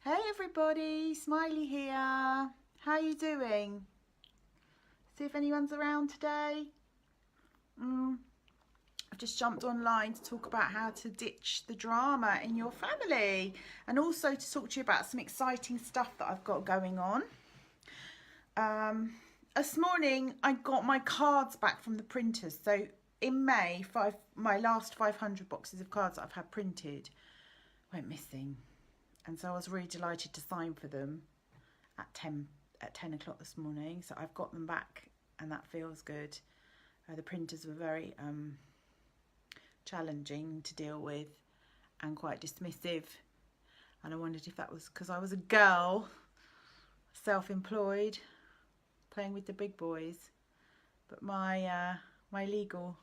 Hey everybody, Smiley here. How you doing? See if anyone's around today. I've just jumped online to talk about how to ditch the drama in your family and also to talk to you about some exciting stuff that I've got going on. This morning I got my cards back from the printers. So in May, my last 500 boxes of cards that I've had printed went missing. And so I was really delighted to sign for them at 10 o'clock this morning. So I've got them back and that feels good. The printers were very challenging to deal with and quite dismissive. And I wondered if that was because I was a girl, self-employed, playing with the big boys. But my legal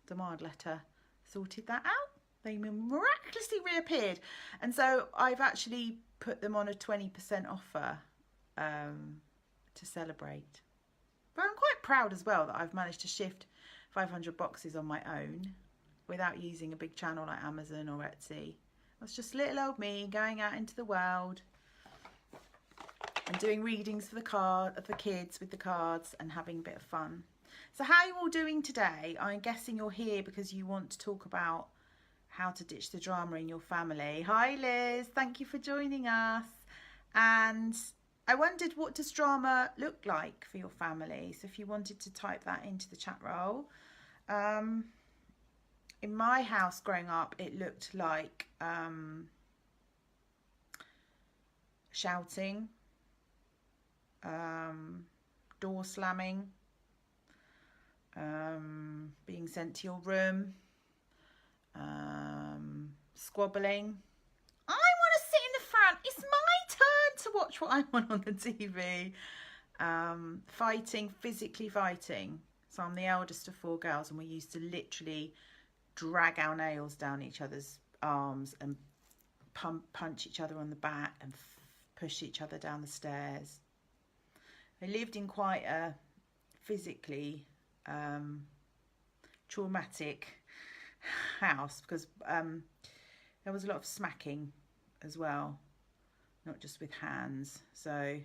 demand letter sorted that out. They miraculously reappeared. And so I've actually put them on a 20% offer to celebrate. But I'm quite proud as well that I've managed to shift 500 boxes on my own without using a big channel like Amazon or Etsy. It's just little old me going out into the world and doing readings for the kids with the cards and having a bit of fun. So how are you all doing today? I'm guessing you're here because you want to talk about how to ditch the drama in your family. Hi Liz, thank you for joining us. And I wondered, what does drama look like for your family? So if you wanted to type that into the chat roll. In my house growing up, it looked like shouting, door slamming, being sent to your room, squabbling. I want to sit in the front. It's my turn to watch what I want on the TV. Fighting, physically fighting. So I'm the eldest of 4 girls and we used to literally drag our nails down each other's arms and punch each other on the back and push each other down the stairs. I lived in quite a physically traumatic house because there was a lot of smacking as well, not just with hands, and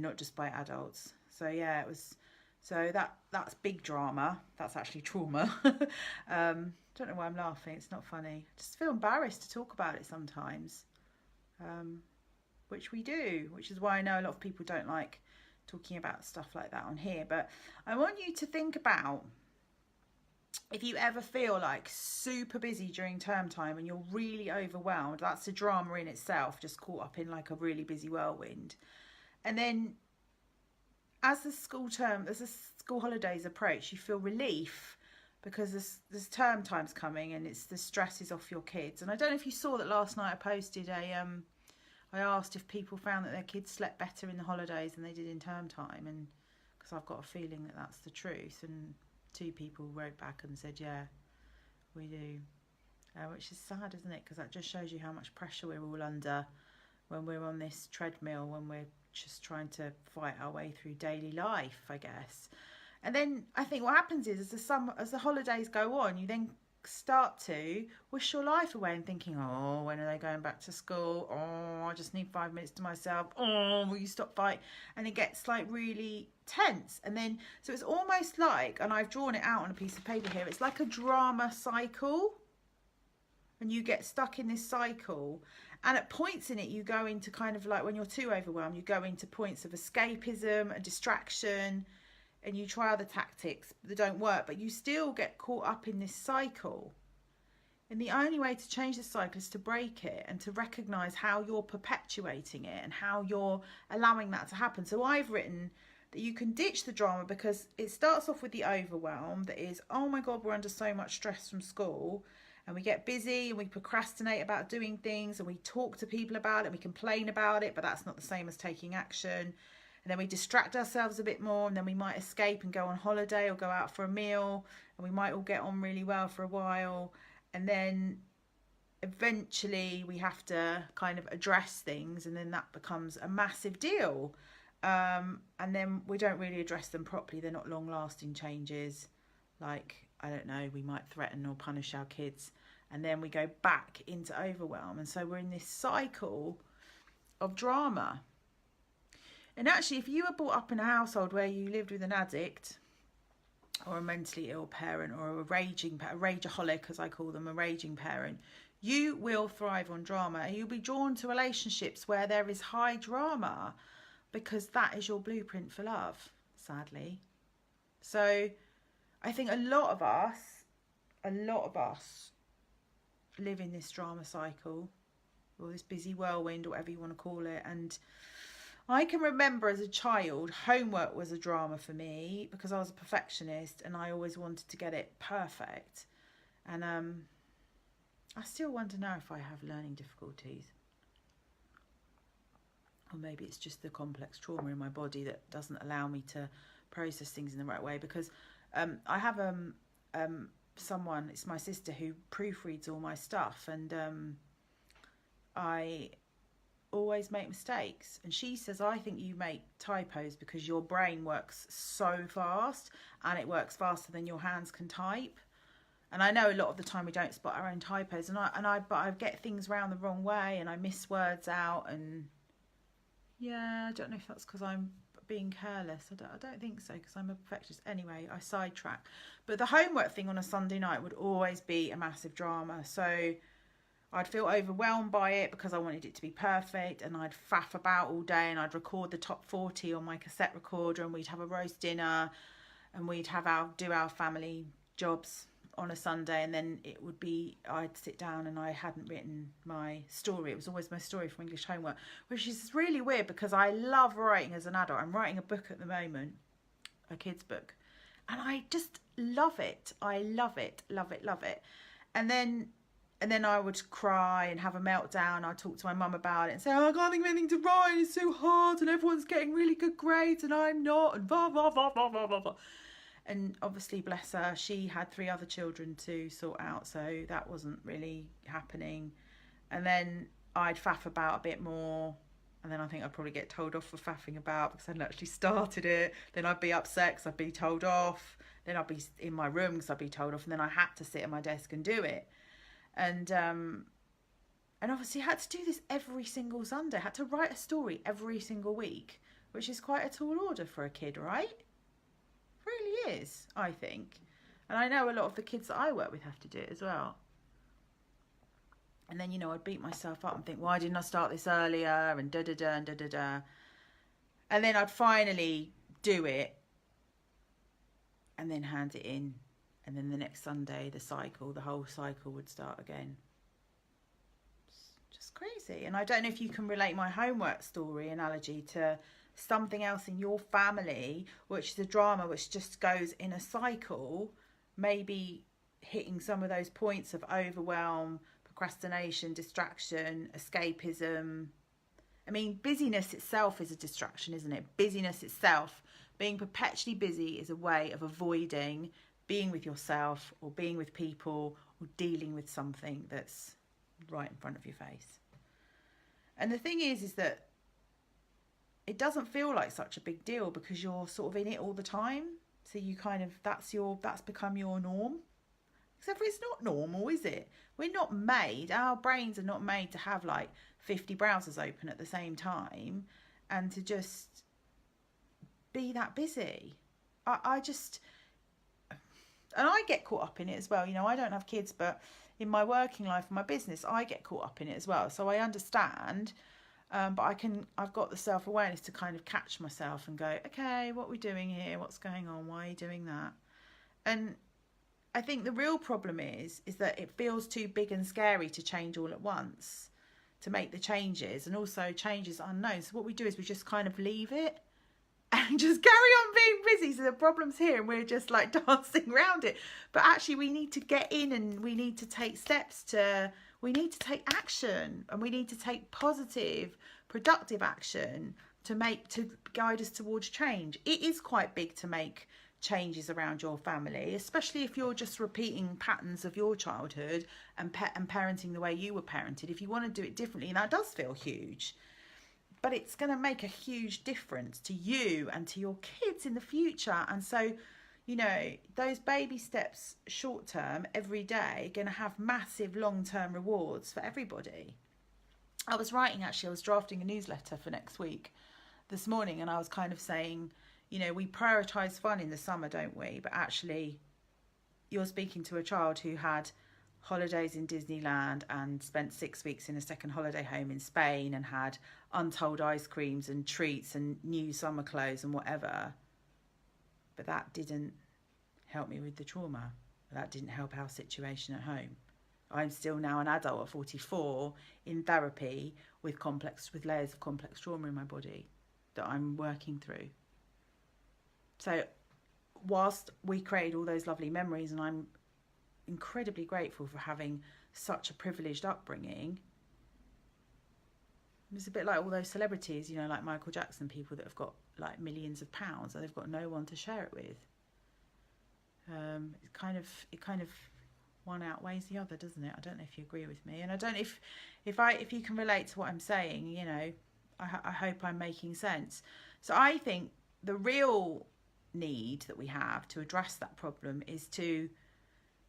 not just by adults. So yeah, it was. So that's big drama. That's actually trauma. Don't know why I'm laughing. It's not funny. I just feel embarrassed to talk about it sometimes, which we do. Which is why I know a lot of people don't like talking about stuff like that on here. But I want you to think about, if you ever feel like super busy during term time and you're really overwhelmed, that's a drama in itself, just caught up in like a really busy whirlwind. And then as the school holidays approach, you feel relief because there's term time's coming and it's the stress is off your kids. And I don't know if you saw that last night I posted I asked if people found that their kids slept better in the holidays than they did in term time, and because I've got a feeling that that's the truth. And 2 people wrote back and said, yeah, we do, which is sad, isn't it? Because that just shows you how much pressure we're all under when we're on this treadmill, when we're just trying to fight our way through daily life, I guess. And then I think what happens is as the holidays go on, you then start to wish your life away and thinking, oh, when are they going back to school? Oh, I just need 5 minutes to myself. Oh, will you stop fighting? And it gets like really tense. And then so it's almost like, and I've drawn it out on a piece of paper here, it's like a drama cycle, and you get stuck in this cycle. And at points in it, you go into kind of like, when you're too overwhelmed, you go into points of escapism and distraction, and you try other tactics that don't work, but you still get caught up in this cycle. And the only way to change the cycle is to break it and to recognise how you're perpetuating it and how you're allowing that to happen. So I've written that you can ditch the drama because it starts off with the overwhelm that is, oh my God, we're under so much stress from school. And we get busy and we procrastinate about doing things and we talk to people about it, we complain about it, but that's not the same as taking action. And then we distract ourselves a bit more, and then we might escape and go on holiday or go out for a meal, and we might all get on really well for a while. And then eventually we have to kind of address things, and then that becomes a massive deal. And then we don't really address them properly. They're not long-lasting changes. Like, I don't know, we might threaten or punish our kids, and then we go back into overwhelm. And so we're in this cycle of drama. And actually, if you were brought up in a household where you lived with an addict or a mentally ill parent or a rageaholic, as I call them, a raging parent, you will thrive on drama, and you'll be drawn to relationships where there is high drama, because that is your blueprint for love, sadly. So I think a lot of us live in this drama cycle, or this busy whirlwind, or whatever you want to call it. And I can remember as a child, homework was a drama for me because I was a perfectionist and I always wanted to get it perfect. And I still wonder now if I have learning difficulties. Or maybe it's just the complex trauma in my body that doesn't allow me to process things in the right way. Because I have someone, it's my sister, who proofreads all my stuff, and I always make mistakes, and she says, I think you make typos because your brain works so fast, and it works faster than your hands can type. And I know a lot of the time we don't spot our own typos, but I get things round the wrong way, and I miss words out, and yeah, I don't know if that's because I'm being careless. I don't think so, because I'm a perfectionist. Anyway, I sidetrack. But the homework thing on a Sunday night would always be a massive drama. So I'd feel overwhelmed by it because I wanted it to be perfect, and I'd faff about all day, and I'd record the top 40 on my cassette recorder, and we'd have a roast dinner, and we'd do our family jobs on a Sunday, and then it would be, I'd sit down and I hadn't written my story. It was always my story from English homework, which is really weird because I love writing as an adult. I'm writing a book at the moment, a kid's book, and I just love it. I love it. And then I would cry and have a meltdown. I'd talk to my mum about it and say, oh, I can't think of anything to write, it's so hard, and everyone's getting really good grades and I'm not, and blah, blah, blah, blah, blah, blah, blah. And obviously, bless her, she had 3 other children to sort out, so that wasn't really happening. And then I'd faff about a bit more, and then I think I'd probably get told off for faffing about because I hadn't actually started it. Then I'd be upset because I'd be told off. Then I'd be in my room because I'd be told off, and then I had to sit at my desk and do it. And obviously I had to do this every single Sunday. I had to write a story every single week, which is quite a tall order for a kid, right? Really is, I think. And I know a lot of the kids that I work with have to do it as well. And then, I'd beat myself up and think, why didn't I start this earlier, and da-da-da and da-da-da. And then I'd finally do it and then hand it in. And then the next Sunday, the whole cycle would start again. It's just crazy. And I don't know if you can relate my homework story analogy to something else in your family, which is a drama which just goes in a cycle, maybe hitting some of those points of overwhelm, procrastination, distraction, escapism. I mean, busyness itself is a distraction, isn't it? Busyness itself, being perpetually busy, is a way of avoiding being with yourself or being with people or dealing with something that's right in front of your face. And the thing is that it doesn't feel like such a big deal because you're sort of in it all the time. So you that's become your norm. Except for it's not normal, is it? We're not made, our brains are not made to have like 50 browsers open at the same time and to just be that busy. And I get caught up in it as well. I don't have kids, but in my working life, in my business, I get caught up in it as well. So I understand, but I've got the self-awareness to kind of catch myself and go, okay, what are we doing here? What's going on? Why are you doing that? And I think the real problem is that it feels too big and scary to change all at once, to make the changes, and also change is unknown. So what we do is we just kind of leave it and just carry on being busy. So the problem's here and we're just like dancing around it. But actually we need to get in and we need to take we need to take action, and we need to take positive, productive action to guide us towards change. It is quite big to make changes around your family, especially if you're just repeating patterns of your childhood and parenting the way you were parented. If you want to do it differently, that does feel huge. But it's going to make a huge difference to you and to your kids in the future. And so, those baby steps short term every day are going to have massive long term rewards for everybody. I was writing, actually, I was drafting a newsletter for next week this morning, and I was kind of saying, you know, we prioritise fun in the summer, don't we? But actually, you're speaking to a child who had holidays in Disneyland and spent 6 weeks in a second holiday home in Spain and had untold ice creams and treats and new summer clothes and whatever. But that didn't help me with the trauma. That didn't help our situation at home. I'm still now an adult at 44 in therapy with layers of complex trauma in my body that I'm working through. So whilst we created all those lovely memories, and I'm incredibly grateful for having such a privileged upbringing, it's a bit like all those celebrities, you know, like Michael Jackson, people that have got like millions of pounds and they've got no one to share it with. It kind of one outweighs the other, doesn't it? I don't know if you agree with me, and I don't know if you can relate to what I'm saying. You know, I hope I'm making sense. So I think the real need that we have to address that problem is to,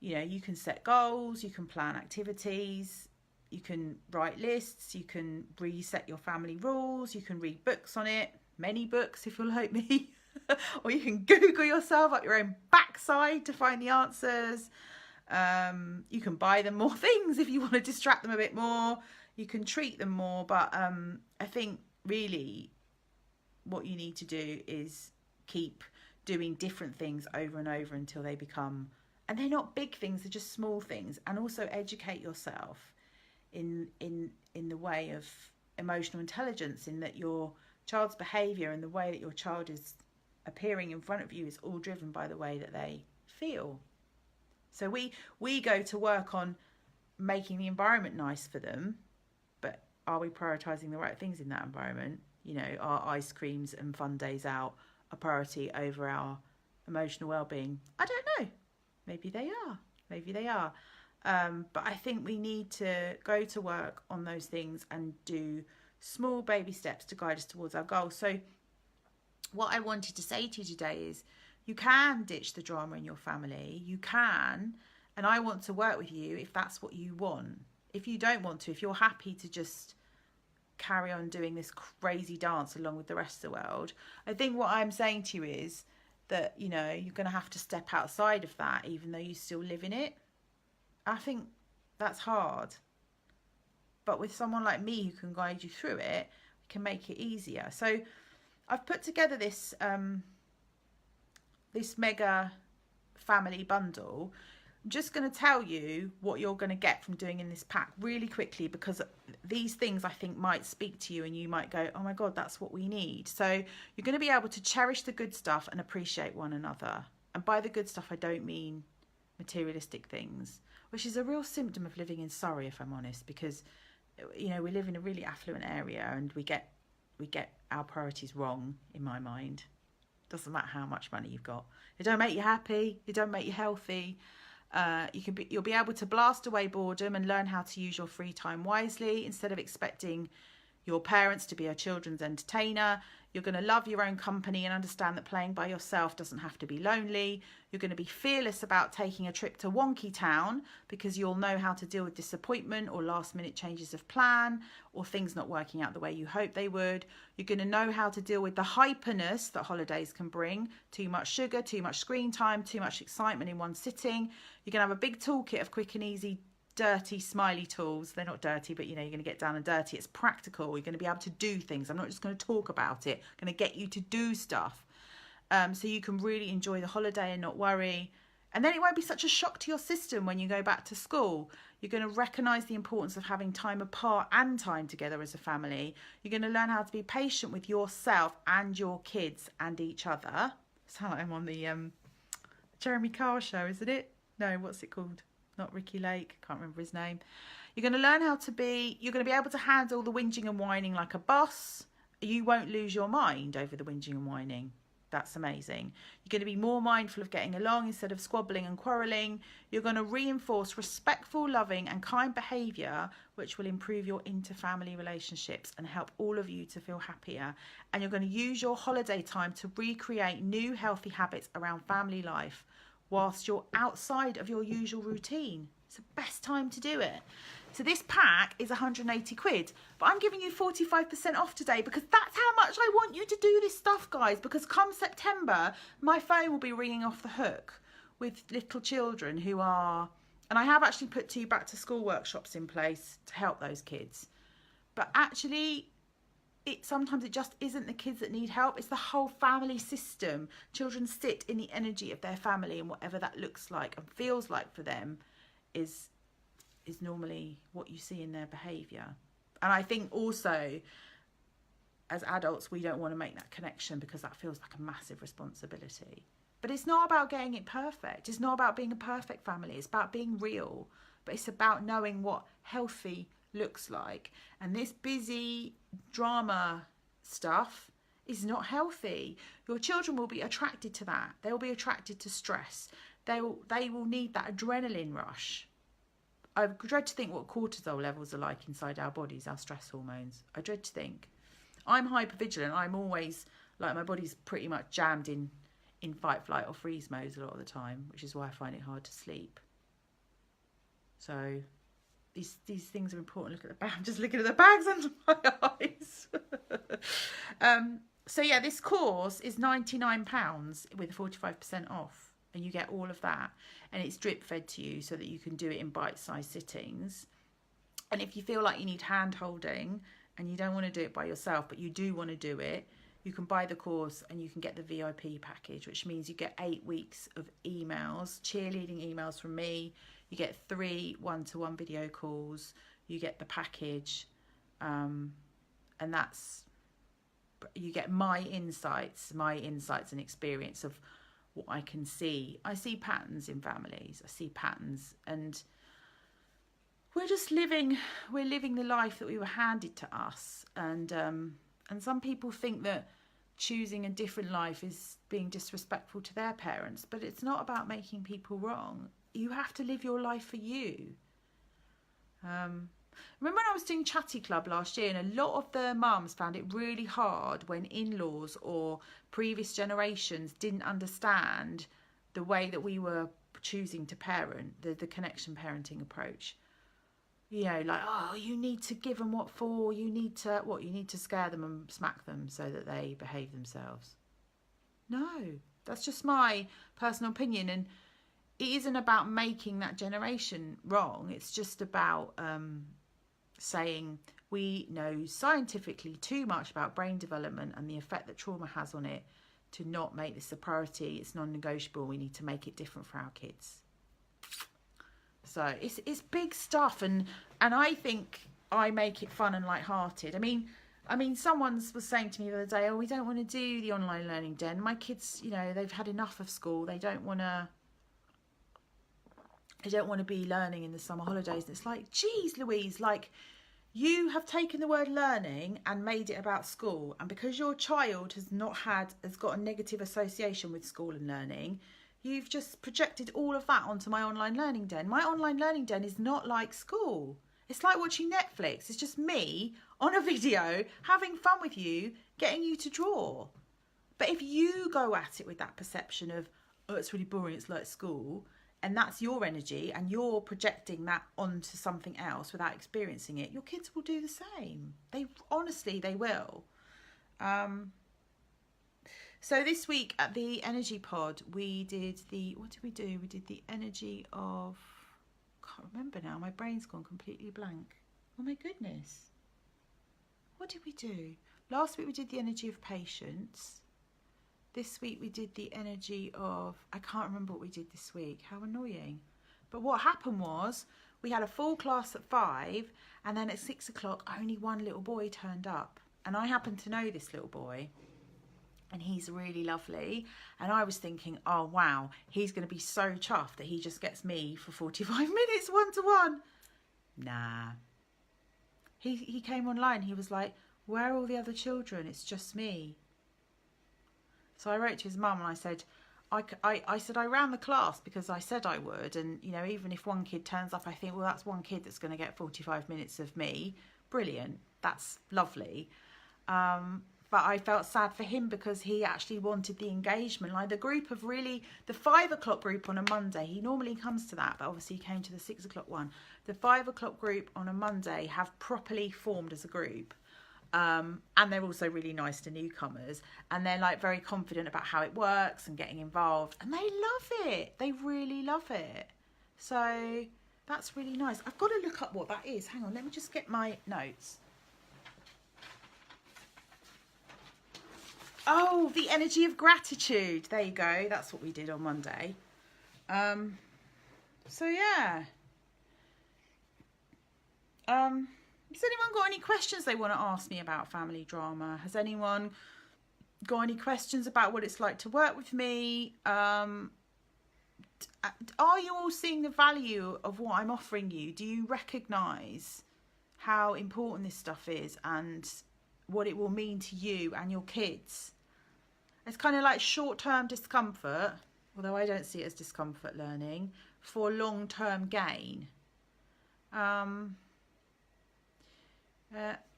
you know, you can set goals, you can plan activities, you can write lists, you can reset your family rules, you can read books on it, many books if you're like me, or you can Google yourself up your own backside to find the answers. You can buy them more things if you want to distract them a bit more. You can treat them more, but I think really what you need to do is keep doing different things over and over until they become, and they're not big things, they're just small things. And also educate yourself in the way of emotional intelligence, in that your child's behaviour and the way that your child is appearing in front of you is all driven by the way that they feel. So we go to work on making the environment nice for them, but are we prioritising the right things in that environment? You know, are ice creams and fun days out a priority over our emotional well-being? I don't know. Maybe they are. Maybe they are. But I think we need to go to work on those things and do small baby steps to guide us towards our goals. So what I wanted to say to you today is, you can ditch the drama in your family. You can. And I want to work with you if that's what you want. If you don't want to, if you're happy to just carry on doing this crazy dance along with the rest of the world, I think what I'm saying to you is that, you know, you're going to have to step outside of that, even though you still live in it. I think that's hard. But with someone like me who can guide you through it, we can make it easier. So I've put together this mega family bundle. I'm just going to tell you what you're going to get from doing in this pack really quickly, because these things I think might speak to you and you might go, oh my God, that's what we need. So you're going to be able to cherish the good stuff and appreciate one another. And by the good stuff, I don't mean materialistic things, which is a real symptom of living in Surrey, if I'm honest, because, you know, we live in a really affluent area and we get our priorities wrong, in my mind. Doesn't matter how much money you've got. It don't make you happy. It don't make you healthy. You'll be able to blast away boredom and learn how to use your free time wisely instead of expecting your parents to be your children's entertainer. You're going to love your own company and understand that playing by yourself doesn't have to be lonely. You're going to be fearless about taking a trip to Wonky Town because you'll know how to deal with disappointment or last minute changes of plan or things not working out the way you hope they would. You're going to know how to deal with the hyperness that holidays can bring. Too much sugar, too much screen time, too much excitement in one sitting. You're going to have a big toolkit of quick and easy dirty Smiley tools. They're not dirty, but you know, you're going to get down and dirty. It's practical. You're going to be able to do things. I'm not just going to talk about it. I'm going to get you to do stuff, so you can really enjoy the holiday and not worry. And then it won't be such a shock to your system when you go back to school. You're going to recognise the importance of having time apart and time together as a family. You're going to learn how to be patient with yourself and your kids and each other. Sound like I'm on the Jeremy Kyle show, isn't it? No, what's it called? Not Ricky Lake, can't remember his name. You're going to learn how to be, you're going to be able to handle the whinging and whining like a boss. You won't lose your mind over the whinging and whining. That's amazing. You're going to be more mindful of getting along instead of squabbling and quarrelling. You're going to reinforce respectful, loving and kind behaviour, which will improve your inter-family relationships and help all of you to feel happier. And you're going to use your holiday time to recreate new healthy habits around family life whilst you're outside of your usual routine. It's the best time to do it. So this pack is 180 quid, but I'm giving you 45% off today because that's how much I want you to do this stuff, guys, because come September, my phone will be ringing off the hook with little children who are, and I have actually put 2 back to school workshops in place to help those kids. But actually, sometimes it just isn't the kids that need help, it's the whole family system. Children sit in the energy of their family, and whatever that looks like and feels like for them is normally what you see in their behaviour. And I think also as adults we don't want to make that connection because that feels like a massive responsibility. But it's not about getting it perfect. It's not about being a perfect family. It's about being real. But it's about knowing what healthy looks like. And this busy drama stuff is not healthy. Your children will be attracted to that. They'll be attracted to stress. They will need that adrenaline rush. I dread to think what cortisol levels are like inside our bodies, our stress hormones. I dread to think. I'm hypervigilant. I'm always, like, my body's pretty much jammed in fight, flight or freeze mode a lot of the time, which is why I find it hard to sleep. So these things are important. Look at the bag. I'm just looking at the bags under my eyes. So yeah, this course is £99 with 45% off. And you get all of that, and it's drip fed to you so that you can do it in bite-sized sittings. And if you feel like you need hand holding and you don't want to do it by yourself, but you do want to do it, you can buy the course and you can get the VIP package, which means you get 8 weeks of emails, cheerleading emails from me. You get 3 one-to-one video calls. You get the package, and you get my insights and experience of what I can see. I see patterns in families. I see patterns, and we're living the life that we were handed to us. And some people think that choosing a different life is being disrespectful to their parents, but it's not about making people wrong. You have to live your life for you. Remember when I was doing Chatty Club last year, and a lot of the mums found it really hard when in-laws or previous generations didn't understand the way that we were choosing to parent, the connection parenting approach. You know, like, oh, you need to give them what for, you need to scare them and smack them so that they behave themselves. No, that's just my personal opinion, and it isn't about making that generation wrong. It's just about saying we know scientifically too much about brain development and the effect that trauma has on it to not make this a priority. It's non-negotiable. We need to make it different for our kids. So it's big stuff, and I think I make it fun and light-hearted. I mean, someone was saying to me the other day, oh, we don't want to do the online learning den. My kids, you know, they've had enough of school. They don't want to be learning in the summer holidays. And it's like, geez, Louise, like, you have taken the word learning and made it about school. And because your child has got a negative association with school and learning, you've just projected all of that onto my online learning den. My online learning den is not like school. It's like watching Netflix. It's just me on a video, having fun with you, getting you to draw. But if you go at it with that perception of, oh, it's really boring, it's like school, and that's your energy, and you're projecting that onto something else without experiencing it, your kids will do the same. They will. So this week at the Energy Pod, we did what did we do? We did the energy of, I can't remember now, my brain's gone completely blank. Oh my goodness. What did we do? Last week we did the energy of patience. This week we did the energy of, I can't remember what we did this week. How annoying. But what happened was we had a full class at 5, and then at 6 o'clock only one little boy turned up. And I happen to know this little boy, and he's really lovely. And I was thinking, oh wow, he's going to be so chuffed that he just gets me for 45 minutes one-to-one. Nah. He came online. He was like, where are all the other children? It's just me. So I wrote to his mum and I said, I ran the class because I said I would. And, you know, even if one kid turns up, I think, well, that's one kid that's going to get 45 minutes of me. Brilliant. That's lovely. but I felt sad for him because he actually wanted the engagement. Like the group of really, the 5 o'clock group on a Monday, he normally comes to that, but obviously he came to the 6 o'clock one. The 5 o'clock group on a Monday have properly formed as a group. And they're also really nice to newcomers, and they're like very confident about how it works and getting involved, and they love it. They really love it. So that's really nice. I've got to look up what that is. Hang on, let me just get my notes. Oh, the energy of gratitude. There you go. That's what we did on Monday. So yeah. Has anyone got any questions they want to ask me about family drama? Has anyone got any questions about what it's like to work with me? Are you all seeing the value of what I'm offering you? Do you recognise how important this stuff is and what it will mean to you and your kids? It's kind of like short-term discomfort, although I don't see it as discomfort learning, for long-term gain.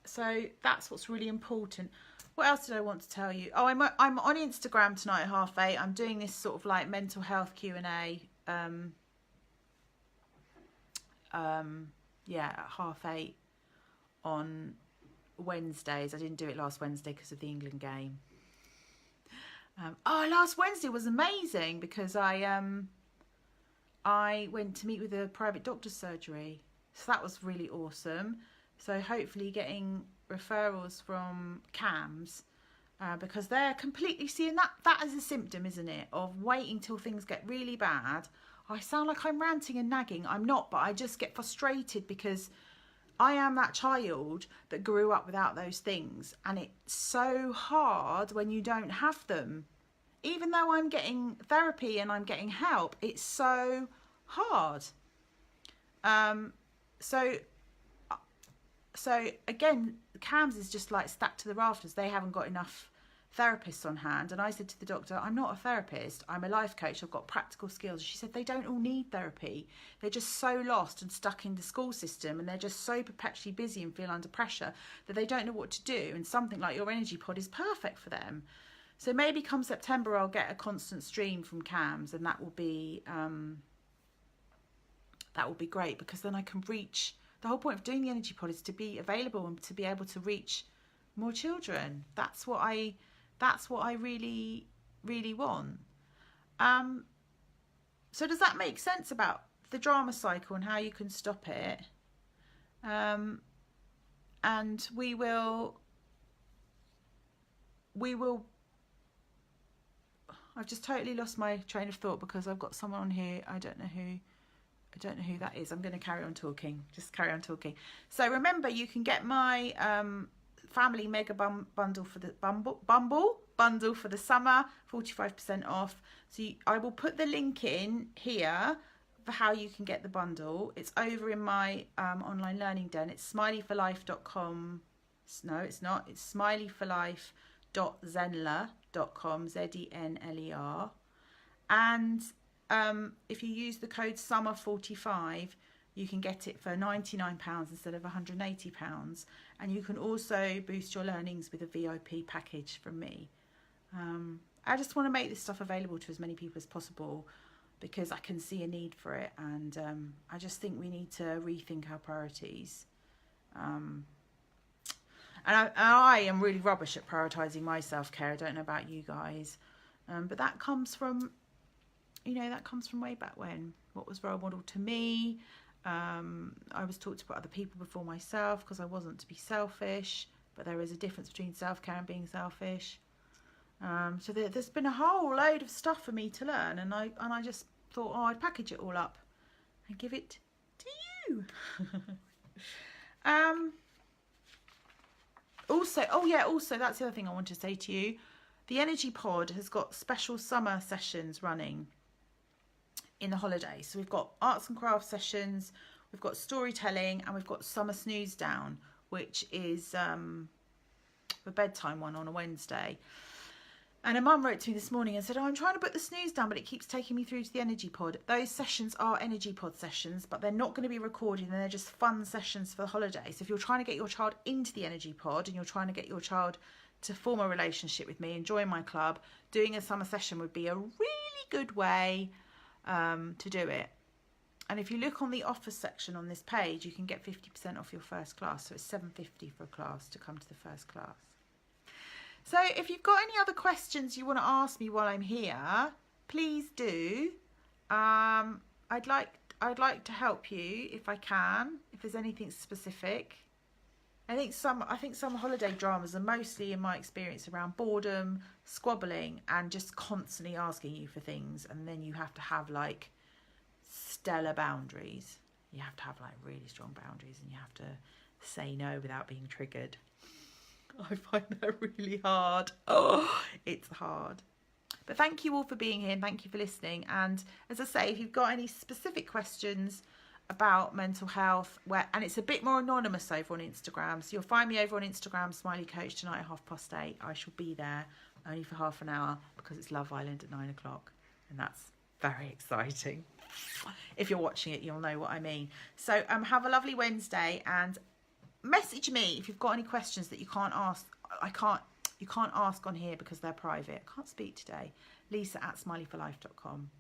So that's what's really important. What else did I want to tell you? Oh, I'm on Instagram tonight at 8:30. I'm doing this sort of like mental health Q&A. Yeah, at 8:30 on Wednesdays. I didn't do it last Wednesday because of the England game. Last Wednesday was amazing because I went to meet with a private doctor's surgery. So that was really awesome. So hopefully getting referrals from CAMS because they're completely seeing that as a symptom, isn't it, of waiting till things get really bad. I sound like I'm ranting and nagging. I'm not, but I just get frustrated because I am that child that grew up without those things, and it's so hard when you don't have them. Even though I'm getting therapy and I'm getting help, it's so hard. So again, CAMS is just like stacked to the rafters. They haven't got enough therapists on hand. And I said to the doctor, I'm not a therapist. I'm a life coach. I've got practical skills. She said, they don't all need therapy. They're just so lost and stuck in the school system. And they're just so perpetually busy and feel under pressure that they don't know what to do. And something like your energy pod is perfect for them. So maybe come September, I'll get a constant stream from CAMS, and that will be great, because then I can reach. The whole point of doing the energy pod is to be available and to be able to reach more children. That's what I really, really want. So does that make sense about the drama cycle and how you can stop it? And we will. I've just totally lost my train of thought because I've got someone on here. I don't know who that is. I'm going to carry on talking. Just carry on talking. So remember, you can get my family mega bundle for the bundle for the summer, 45% off. So I will put the link in here for how you can get the bundle. It's over in my online learning den. It's smileyforlife.com. No, it's not. It's smileyforlife.zenler.com, Zenler. And if you use the code SUMMER45, you can get it for £99 instead of £180. And you can also boost your learnings with a VIP package from me. I just want to make this stuff available to as many people as possible because I can see a need for it. And I just think we need to rethink our priorities. And I am really rubbish at prioritising my self-care. I don't know about you guys. But that comes from, that comes from way back when. What was role model to me? I was taught to put other people before myself because I wasn't to be selfish. But there is a difference between self-care and being selfish. So there's been a whole load of stuff for me to learn. And I just thought, I'd package it all up and give it to you. Also, that's the other thing I want to say to you. The Energy Pod has got special summer sessions running in the holidays. So we've got arts and crafts sessions, we've got storytelling, and we've got summer snooze down, which is the bedtime one on a Wednesday. And a mum wrote to me this morning and said, I'm trying to put the snooze down, but it keeps taking me through to the Energy Pod. Those sessions are Energy Pod sessions, but they're not going to be recorded, and they're just fun sessions for the holidays. So if you're trying to get your child into the Energy Pod and you're trying to get your child to form a relationship with me and join my club, doing a summer session would be a really good way to do it. And if you look on the offers section on this page, you can get 50% off your first class. So it's $7.50 for a class to come to the first class. So if you've got any other questions you want to ask me while I'm here, please do. I'd like to help you if I can, if there's anything specific. I think some holiday dramas are mostly, in my experience, around boredom, squabbling, and just constantly asking you for things. And then you have to have like stellar boundaries. You have to have like really strong boundaries, and you have to say no without being triggered. I find that really hard. Oh, it's hard. But thank you all for being here, and thank you for listening. And as I say, if you've got any specific questions about mental health, and it's a bit more anonymous over on Instagram, so you'll find me over on Instagram, Smiley Coach, tonight at 8:30. I shall be there only for half an hour because it's Love Island at 9 o'clock, and that's very exciting. If you're watching it, you'll know what I mean. So have a lovely Wednesday, and message me if you've got any questions that you can't ask. You can't ask on here because they're private. I can't speak today. Lisa@smileyforlife.com.